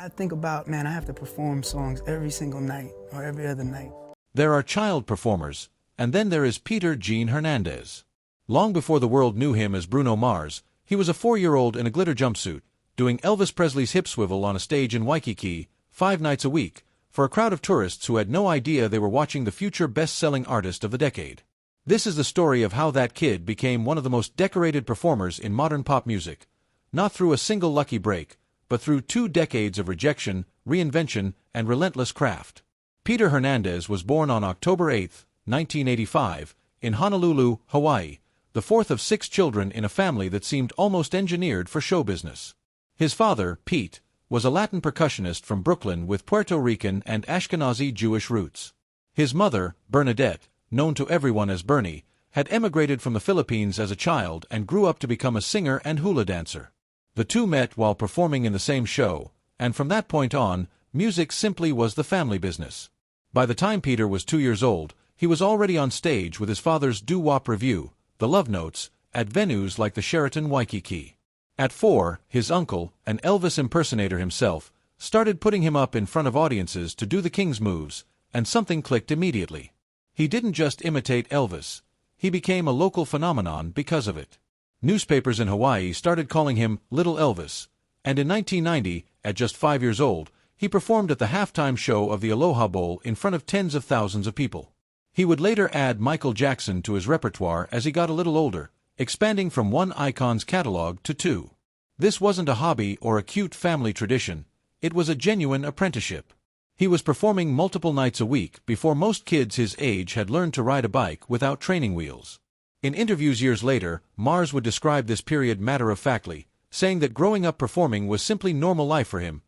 I think about, man, I have to perform songs every single night or every other night. There are child performers, and then there is Peter Gene Hernandez. Long before the world knew him as Bruno Mars, he was a 4-year-old in a glitter jumpsuit, doing Elvis Presley's hip swivel on a stage in Waikiki, 5 nights a week, for a crowd of tourists who had no idea they were watching the future best-selling artist of the decade. This is the story of how that kid became one of the most decorated performers in modern pop music, not through a single lucky break, but through 2 decades of rejection, reinvention, and relentless craft. Peter Hernandez was born on October 8, 1985, in Honolulu, Hawaii, the 4th of 6 children in a family that seemed almost engineered for show business. His father, Pete, was a Latin percussionist from Brooklyn with Puerto Rican and Ashkenazi Jewish roots. His mother, Bernadette, known to everyone as Bernie, had emigrated from the Philippines as a child and grew up to become a singer and hula dancer. The two met while performing in the same show, and from that point on, music simply was the family business. By the time Peter was 2 years old, he was already on stage with his father's doo-wop revue, The Love Notes, at venues like the Sheraton Waikiki. At 4, his uncle, an Elvis impersonator himself, started putting him up in front of audiences to do the King's moves, and something clicked immediately. He didn't just imitate Elvis, he became a local phenomenon because of it. Newspapers in Hawaii started calling him Little Elvis, and in 1990, at just 5 years old, he performed at the halftime show of the Aloha Bowl in front of tens of thousands of people. He would later add Michael Jackson to his repertoire as he got a little older, expanding from one icon's catalog to 2. This wasn't a hobby or a cute family tradition, it was a genuine apprenticeship. He was performing multiple nights a week before most kids his age had learned to ride a bike without training wheels. In interviews years later, Mars would describe this period matter-of-factly, saying that growing up performing was simply normal life for him.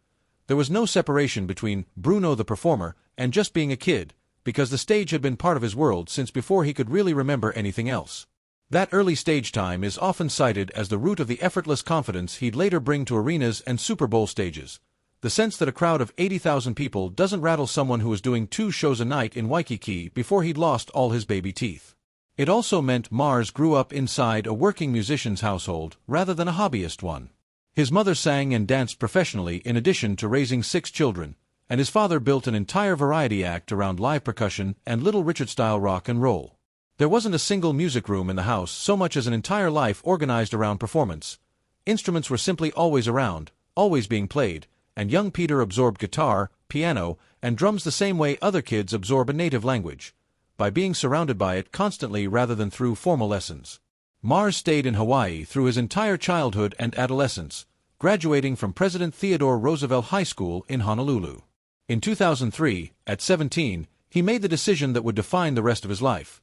There was no separation between Bruno the performer and just being a kid, because the stage had been part of his world since before he could really remember anything else. That early stage time is often cited as the root of the effortless confidence he'd later bring to arenas and Super Bowl stages. The sense that a crowd of 80,000 people doesn't rattle someone who was doing 2 shows a night in Waikiki before he'd lost all his baby teeth. It also meant Mars grew up inside a working musician's household rather than a hobbyist one. His mother sang and danced professionally in addition to raising 6 children, and his father built an entire variety act around live percussion and Little Richard-style rock and roll. There wasn't a single music room in the house so much as an entire life organized around performance. Instruments were simply always around, always being played, and young Peter absorbed guitar, piano, and drums the same way other kids absorb a native language, by being surrounded by it constantly rather than through formal lessons. Mars stayed in Hawaii through his entire childhood and adolescence, graduating from President Theodore Roosevelt High School in Honolulu. In 2003, at 17, he made the decision that would define the rest of his life.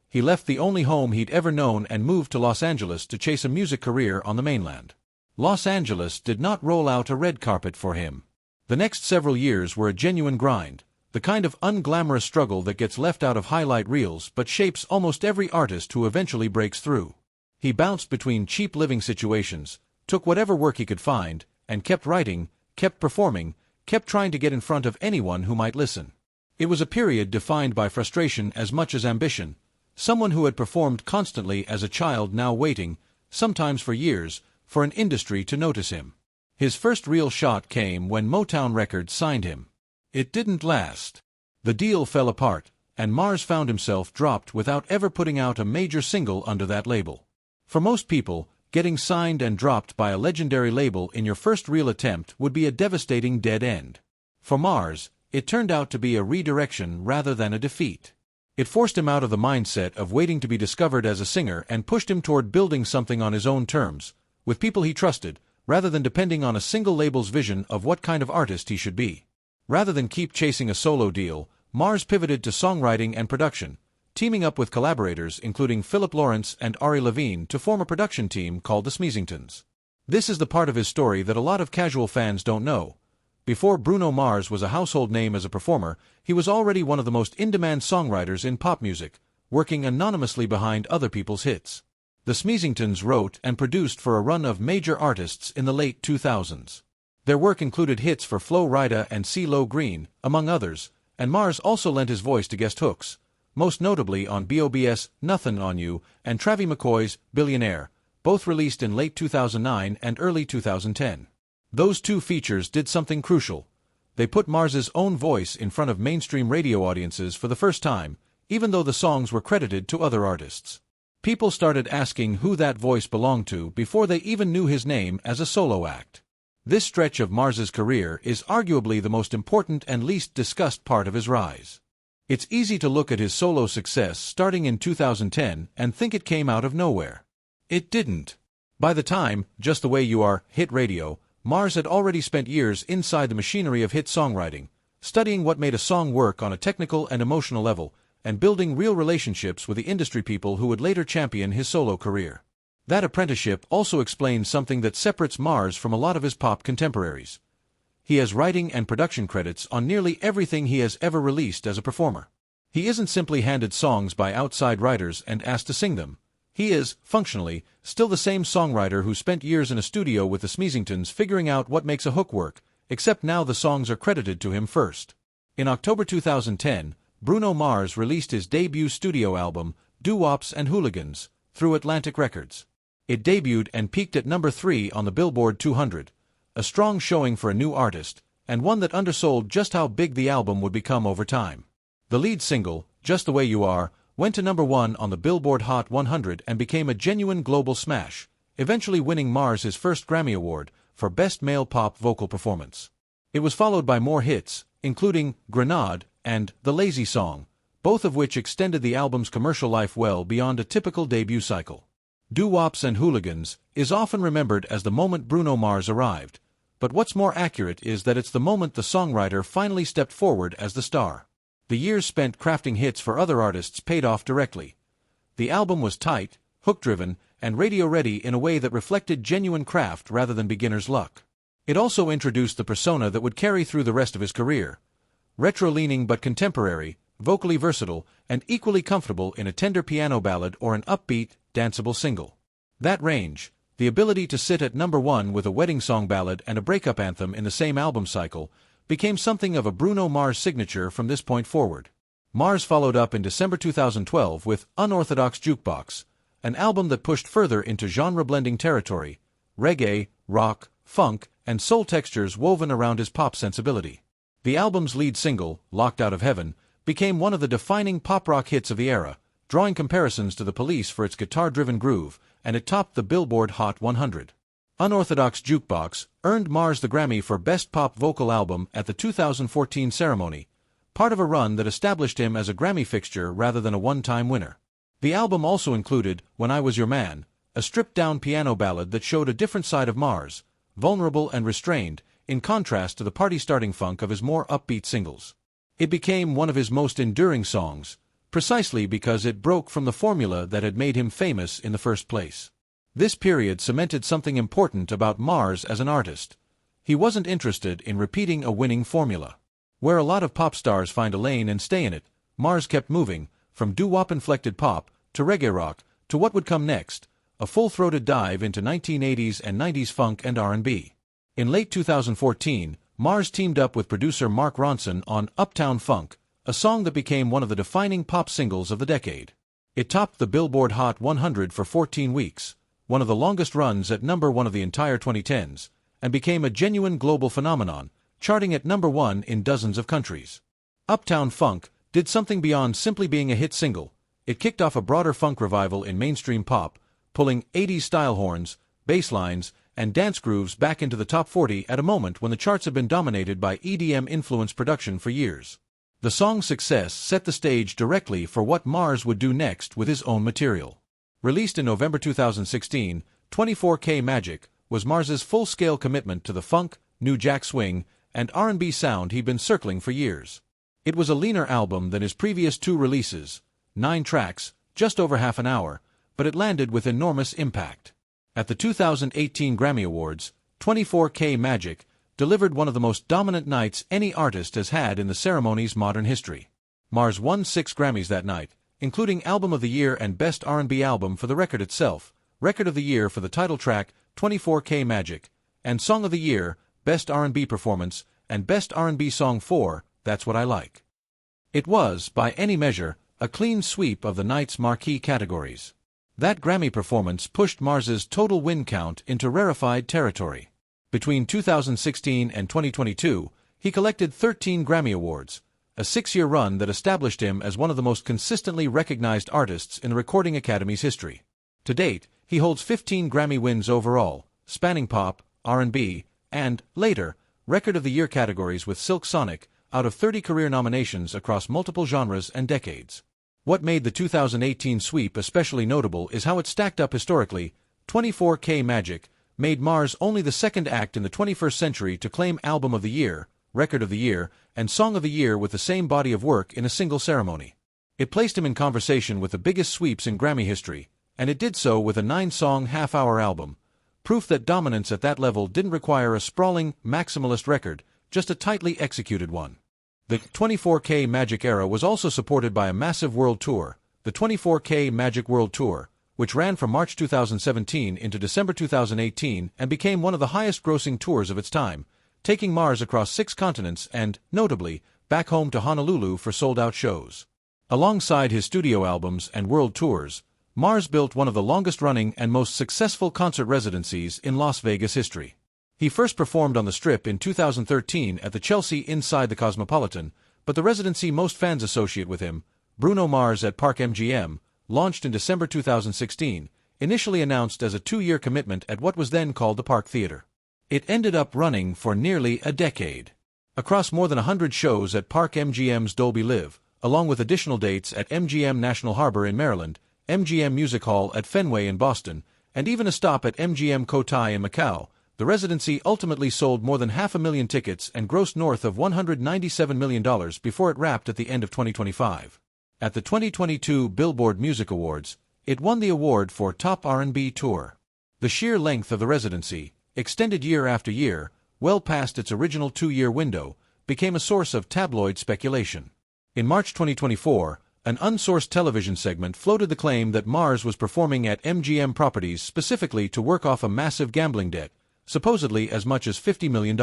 He left the only home he'd ever known and moved to Los Angeles to chase a music career on the mainland. Los Angeles did not roll out a red carpet for him. The next several years were a genuine grind, the kind of unglamorous struggle that gets left out of highlight reels but shapes almost every artist who eventually breaks through. He bounced between cheap living situations, took whatever work he could find, and kept writing, kept performing, kept trying to get in front of anyone who might listen. It was a period defined by frustration as much as ambition. Someone who had performed constantly as a child now waiting, sometimes for years, for an industry to notice him. His first real shot came when Motown Records signed him. It didn't last. The deal fell apart, and Mars found himself dropped without ever putting out a major single under that label. For most people, getting signed and dropped by a legendary label in your first real attempt would be a devastating dead end. For Mars, it turned out to be a redirection rather than a defeat. It forced him out of the mindset of waiting to be discovered as a singer and pushed him toward building something on his own terms, with people he trusted, rather than depending on a single label's vision of what kind of artist he should be. Rather than keep chasing a solo deal, Mars pivoted to songwriting and production, teaming up with collaborators including Philip Lawrence and Ari Levine to form a production team called the Smeezingtons. This is the part of his story that a lot of casual fans don't know. Before Bruno Mars was a household name as a performer, he was already one of the most in-demand songwriters in pop music, working anonymously behind other people's hits. The Smeezingtons wrote and produced for a run of major artists in the late 2000s. Their work included hits for Flo Rida and CeeLo Green, among others, and Mars also lent his voice to guest hooks, most notably on B.O.B.'s Nothin' on You and Travie McCoy's Billionaire, both released in late 2009 and early 2010. Those two features did something crucial. They put Mars's own voice in front of mainstream radio audiences for the first time, even though the songs were credited to other artists. People started asking who that voice belonged to before they even knew his name as a solo act. This stretch of Mars's career is arguably the most important and least discussed part of his rise. It's easy to look at his solo success starting in 2010 and think it came out of nowhere. It didn't. By the time Just the Way You Are hit radio, Mars had already spent years inside the machinery of hit songwriting, studying what made a song work on a technical and emotional level, and building real relationships with the industry people who would later champion his solo career. That apprenticeship also explains something that separates Mars from a lot of his pop contemporaries. He has writing and production credits on nearly everything he has ever released as a performer. He isn't simply handed songs by outside writers and asked to sing them. He is, functionally, still the same songwriter who spent years in a studio with the Smeezingtons figuring out what makes a hook work, except now the songs are credited to him first. In October 2010, Bruno Mars released his debut studio album, Doo-Wops and Hooligans, through Atlantic Records. It debuted and peaked at number 3 on the Billboard 200, a strong showing for a new artist, and one that undersold just how big the album would become over time. The lead single, Just the Way You Are, went to number 1 on the Billboard Hot 100 and became a genuine global smash, eventually winning Mars his first Grammy Award for Best Male Pop Vocal Performance. It was followed by more hits, including Grenade and The Lazy Song, both of which extended the album's commercial life well beyond a typical debut cycle. Doo-Wops and Hooligans is often remembered as the moment Bruno Mars arrived, but what's more accurate is that it's the moment the songwriter finally stepped forward as the star. The years spent crafting hits for other artists paid off directly. The album was tight, hook-driven, and radio-ready in a way that reflected genuine craft rather than beginner's luck. It also introduced the persona that would carry through the rest of his career. Retro-leaning but contemporary, vocally versatile, and equally comfortable in a tender piano ballad or an upbeat, danceable single. That range, the ability to sit at number 1 with a wedding song ballad and a breakup anthem in the same album cycle, became something of a Bruno Mars signature from this point forward. Mars followed up in December 2012 with Unorthodox Jukebox, an album that pushed further into genre-blending territory, reggae, rock, funk, and soul textures woven around his pop sensibility. The album's lead single, Locked Out of Heaven, became one of the defining pop-rock hits of the era, drawing comparisons to The Police for its guitar-driven groove, and it topped the Billboard Hot 100. Unorthodox Jukebox earned Mars the Grammy for Best Pop Vocal Album at the 2014 ceremony, part of a run that established him as a Grammy fixture rather than a one-time winner. The album also included When I Was Your Man, a stripped-down piano ballad that showed a different side of Mars, vulnerable and restrained, in contrast to the party-starting funk of his more upbeat singles. It became one of his most enduring songs, precisely because it broke from the formula that had made him famous in the first place. This period cemented something important about Mars as an artist. He wasn't interested in repeating a winning formula. Where a lot of pop stars find a lane and stay in it, Mars kept moving, from doo-wop-inflected pop, to reggae rock, to what would come next, a full-throated dive into 1980s and 90s funk and R&B. In late 2014, Mars teamed up with producer Mark Ronson on Uptown Funk, a song that became one of the defining pop singles of the decade. It topped the Billboard Hot 100 for 14 weeks, one of the longest runs at number 1 of the entire 2010s, and became a genuine global phenomenon, charting at number 1 in dozens of countries. Uptown Funk did something beyond simply being a hit single. It kicked off a broader funk revival in mainstream pop, pulling 80s style horns, bass lines, and dance grooves back into the top 40 at a moment when the charts had been dominated by EDM-influenced production for years. The song's success set the stage directly for what Mars would do next with his own material. Released in November 2016, 24K Magic was Mars's full-scale commitment to the funk, new jack swing, and R&B sound he'd been circling for years. It was a leaner album than his previous 2 releases, 9 tracks, just over half an hour, but it landed with enormous impact. At the 2018 Grammy Awards, 24K Magic delivered one of the most dominant nights any artist has had in the ceremony's modern history. Mars won 6 Grammys that night, including Album of the Year and Best R&B Album for the record itself, Record of the Year for the title track, 24K Magic, and Song of the Year, Best R&B Performance, and Best R&B Song for That's What I Like. It was, by any measure, a clean sweep of the night's marquee categories. That Grammy performance pushed Mars's total win count into rarefied territory. Between 2016 and 2022, he collected 13 Grammy Awards, a 6-year run that established him as one of the most consistently recognized artists in the Recording Academy's history. To date, he holds 15 Grammy wins overall, spanning pop, R&B, and, later, Record of the Year categories with Silk Sonic, out of 30 career nominations across multiple genres and decades. What made the 2018 sweep especially notable is how it stacked up historically. 24K Magic made Mars only the second act in the 21st century to claim Album of the Year, Record of the Year, and Song of the Year with the same body of work in a single ceremony. It placed him in conversation with the biggest sweeps in Grammy history, and it did so with a 9-song half-hour album, proof that dominance at that level didn't require a sprawling, maximalist record, just a tightly executed one. The 24K Magic era was also supported by a massive world tour, the 24K Magic World Tour, which ran from March 2017 into December 2018 and became one of the highest-grossing tours of its time, taking Mars across 6 continents and, notably, back home to Honolulu for sold-out shows. Alongside his studio albums and world tours, Mars built one of the longest-running and most successful concert residencies in Las Vegas history. He first performed on the Strip in 2013 at the Chelsea inside the Cosmopolitan, but the residency most fans associate with him, Bruno Mars at Park MGM, launched in December 2016, initially announced as a 2-year commitment at what was then called the Park Theater. It ended up running for nearly a decade. Across more than 100 shows at Park MGM's Dolby Live, along with additional dates at MGM National Harbor in Maryland, MGM Music Hall at Fenway in Boston, and even a stop at MGM Cotai in Macau, the residency ultimately sold more than 500,000 tickets and grossed north of $197 million before it wrapped at the end of 2025. At the 2022 Billboard Music Awards, it won the award for Top R&B Tour. The sheer length of the residency, extended year after year, well past its original 2-year window, became a source of tabloid speculation. In March 2024, an unsourced television segment floated the claim that Mars was performing at MGM properties specifically to work off a massive gambling debt, supposedly as much as $50 million.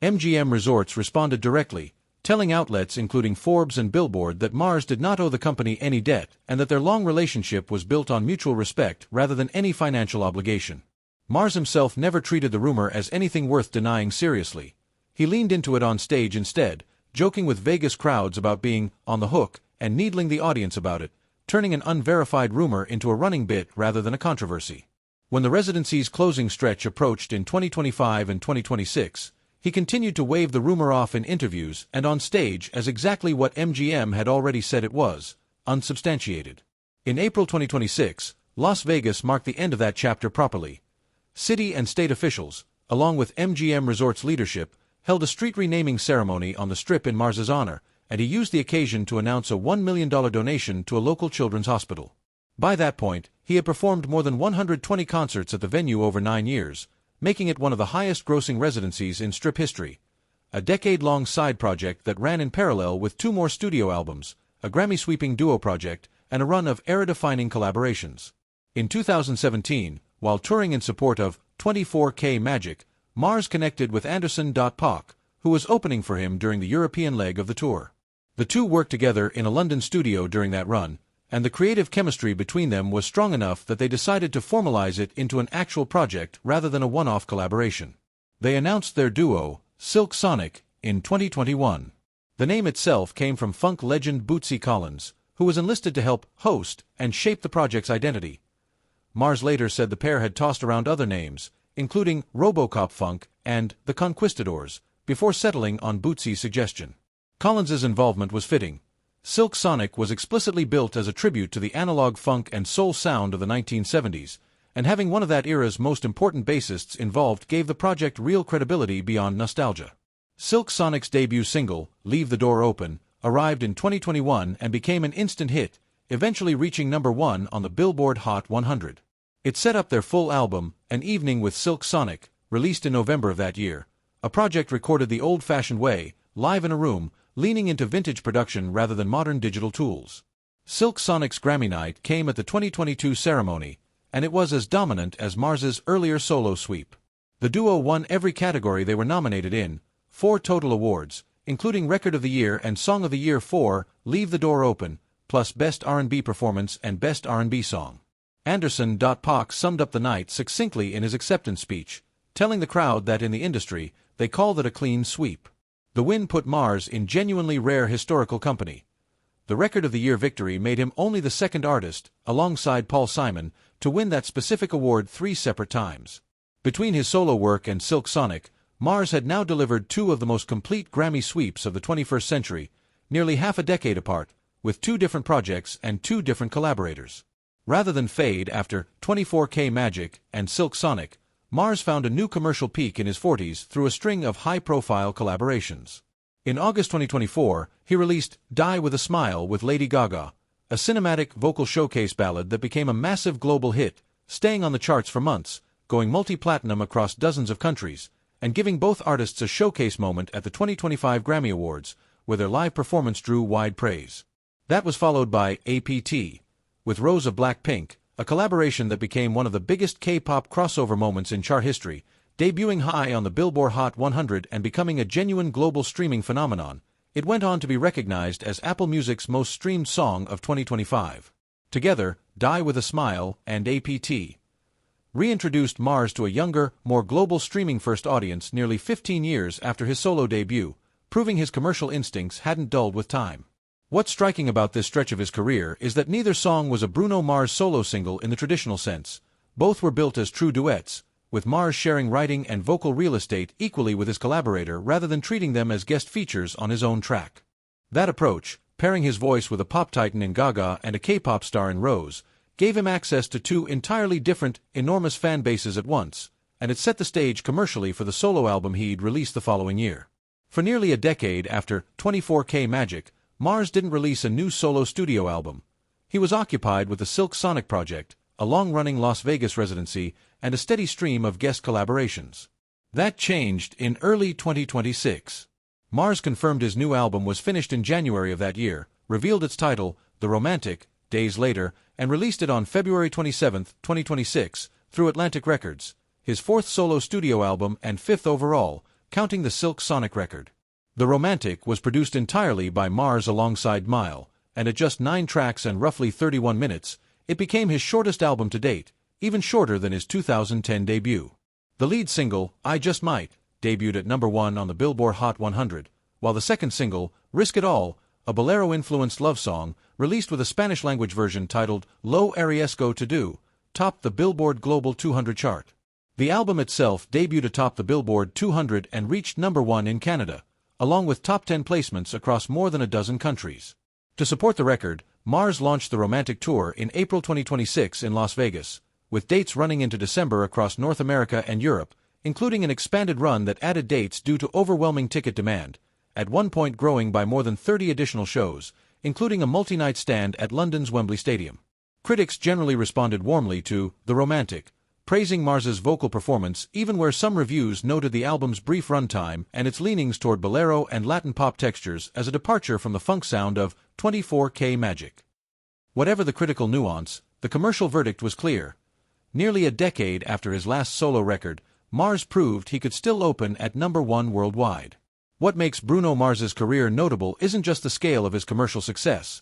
MGM Resorts responded directly, telling outlets including Forbes and Billboard that Mars did not owe the company any debt and that their long relationship was built on mutual respect rather than any financial obligation. Mars himself never treated the rumor as anything worth denying seriously. He leaned into it on stage instead, joking with Vegas crowds about being on the hook and needling the audience about it, turning an unverified rumor into a running bit rather than a controversy. When the residency's closing stretch approached in 2025 and 2026, he continued to wave the rumor off in interviews and on stage as exactly what MGM had already said it was, unsubstantiated. In April 2026, Las Vegas marked the end of that chapter properly. City and state officials, along with MGM Resorts leadership, held a street renaming ceremony on the Strip in Mars's honor, and he used the occasion to announce a $1 million donation to a local children's hospital. By that point, he had performed more than 120 concerts at the venue over 9 years, making it one of the highest-grossing residencies in Strip history. A decade-long side project that ran in parallel with 2 more studio albums, a Grammy-sweeping duo project, and a run of era-defining collaborations. In 2017, while touring in support of 24K Magic, Mars connected with Anderson .Paak, who was opening for him during the European leg of the tour. The two worked together in a London studio during that run, and the creative chemistry between them was strong enough that they decided to formalize it into an actual project rather than a one-off collaboration. They announced their duo, Silk Sonic, in 2021. The name itself came from funk legend Bootsy Collins, who was enlisted to help host and shape the project's identity. Mars later said the pair had tossed around other names, including Robocop Funk and The Conquistadors, before settling on Bootsy's suggestion. Collins's involvement was fitting. Silk Sonic was explicitly built as a tribute to the analog funk and soul sound of the 1970s, and having one of that era's most important bassists involved gave the project real credibility beyond nostalgia. Silk Sonic's debut single, Leave the Door Open, arrived in 2021 and became an instant hit, eventually reaching #1 on the Billboard Hot 100. It set up their full album, An Evening with Silk Sonic, released in November of that year, a project recorded the old-fashioned way, live in a room, leaning into vintage production rather than modern digital tools. Silk Sonic's Grammy night came at the 2022 ceremony, and it was as dominant as Mars's earlier solo sweep. The duo won every category they were nominated in, 4 total awards, including Record of the Year and Song of the Year for Leave the Door Open, plus Best R&B Performance and Best R&B Song. Anderson .Paak summed up the night succinctly in his acceptance speech, telling the crowd that in the industry, they call that a clean sweep. The win put Mars in genuinely rare historical company. The Record of the Year victory made him only the second artist, alongside Paul Simon, to win that specific award 3 separate times. Between his solo work and Silk Sonic, Mars had now delivered 2 of the most complete Grammy sweeps of the 21st century, nearly half a decade apart, with 2 different projects and 2 different collaborators. Rather than fade after 24K Magic and Silk Sonic, Mars found a new commercial peak in his 40s through a string of high-profile collaborations. In August 2024, he released Die With a Smile with Lady Gaga, a cinematic vocal showcase ballad that became a massive global hit, staying on the charts for months, going multi-platinum across dozens of countries, and giving both artists a showcase moment at the 2025 Grammy Awards, where their live performance drew wide praise. That was followed by APT, with Rose of Blackpink, a collaboration that became one of the biggest K-pop crossover moments in chart history, debuting high on the Billboard Hot 100 and becoming a genuine global streaming phenomenon. It went on to be recognized as Apple Music's most streamed song of 2025. Together, Die With a Smile and APT reintroduced Mars to a younger, more global streaming-first audience nearly 15 years after his solo debut, proving his commercial instincts hadn't dulled with time. What's striking about this stretch of his career is that neither song was a Bruno Mars solo single in the traditional sense. Both were built as true duets, with Mars sharing writing and vocal real estate equally with his collaborator rather than treating them as guest features on his own track. That approach, pairing his voice with a pop titan in Gaga and a K-pop star in Rose, gave him access to 2 entirely different, enormous fan bases at once, and it set the stage commercially for the solo album he'd release the following year. For nearly a decade after 24K Magic, Mars didn't release a new solo studio album. He was occupied with the Silk Sonic project, a long-running Las Vegas residency, and a steady stream of guest collaborations. That changed in early 2026. Mars confirmed his new album was finished in January of that year, revealed its title, The Romantic, days later, and released it on February 27, 2026, through Atlantic Records, his 4th solo studio album and 5th overall, counting the Silk Sonic record. The Romantic was produced entirely by Mars alongside Mile, and at just 9 tracks and roughly 31 minutes, it became his shortest album to date, even shorter than his 2010 debut. The lead single, I Just Might, debuted at number 1 on the Billboard Hot 100, while the second single, Risk It All, a bolero-influenced love song, released with a Spanish-language version titled Lo Arriesgo to Do, topped the Billboard Global 200 chart. The album itself debuted atop the Billboard 200 and reached number 1 in Canada, along with top 10 placements across more than a dozen countries. To support the record, Mars launched the Romantic Tour in April 2026 in Las Vegas, with dates running into December across North America and Europe, including an expanded run that added dates due to overwhelming ticket demand, at one point growing by more than 30 additional shows, including a multi-night stand at London's Wembley Stadium. Critics generally responded warmly to The Romantic, praising Mars's vocal performance even where some reviews noted the album's brief runtime and its leanings toward bolero and Latin pop textures as a departure from the funk sound of 24K Magic. Whatever the critical nuance, the commercial verdict was clear. Nearly a decade after his last solo record, Mars proved he could still open at number 1 worldwide. What makes Bruno Mars's career notable isn't just the scale of his commercial success.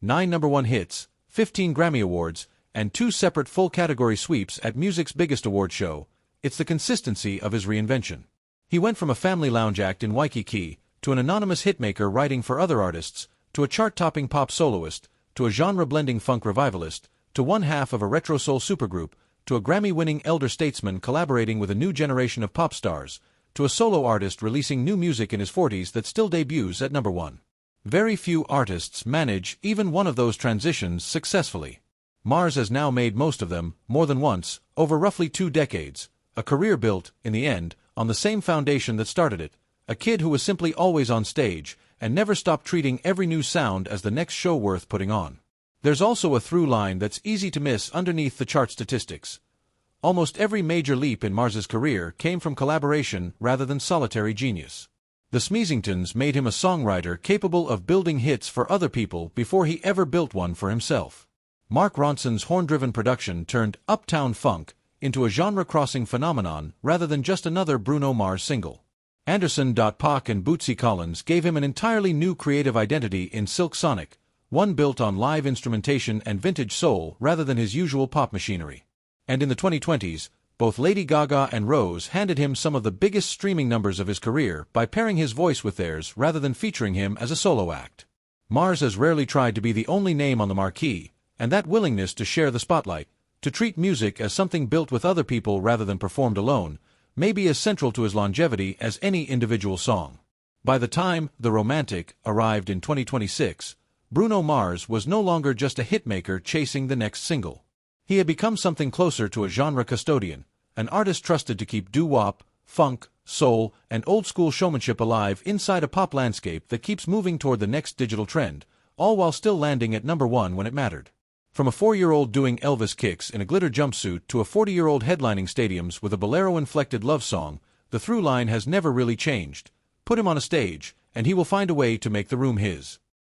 9 number 1 hits, 15 Grammy Awards, and 2 separate full-category sweeps at music's biggest award show. It's the consistency of his reinvention. He went from a family lounge act in Waikiki, to an anonymous hitmaker writing for other artists, to a chart-topping pop soloist, to a genre-blending funk revivalist, to one half of a retro soul supergroup, to a Grammy-winning elder statesman collaborating with a new generation of pop stars, to a solo artist releasing new music in his 40s that still debuts at number 1. Very few artists manage even one of those transitions successfully. Mars has now made most of them, more than once, over roughly 2 decades, a career built, in the end, on the same foundation that started it, a kid who was simply always on stage, and never stopped treating every new sound as the next show worth putting on. There's also a through line that's easy to miss underneath the chart statistics. Almost every major leap in Mars's career came from collaboration rather than solitary genius. The Smeezingtons made him a songwriter capable of building hits for other people before he ever built one for himself. Mark Ronson's horn-driven production turned Uptown Funk into a genre-crossing phenomenon rather than just another Bruno Mars single. Anderson .Paak and Bootsy Collins gave him an entirely new creative identity in Silk Sonic, one built on live instrumentation and vintage soul rather than his usual pop machinery. And in the 2020s, Both Lady Gaga and Rose handed him some of the biggest streaming numbers of his career by pairing his voice with theirs rather than featuring him as a solo act. Mars has rarely tried to be the only name on the marquee, and that willingness to share the spotlight, to treat music as something built with other people rather than performed alone, may be as central to his longevity as any individual song. By the time The Romantic arrived in 2026, Bruno Mars was no longer just a hitmaker chasing the next single. He had become something closer to a genre custodian, an artist trusted to keep doo-wop, funk, soul, and old-school showmanship alive inside a pop landscape that keeps moving toward the next digital trend, all while still landing at #1 when it mattered. From a 4-year-old doing Elvis kicks in a glitter jumpsuit to a 40-year-old headlining stadiums with a bolero-inflected love song, the through line has never really changed. Put him on a stage, and he will find a way to make the room his.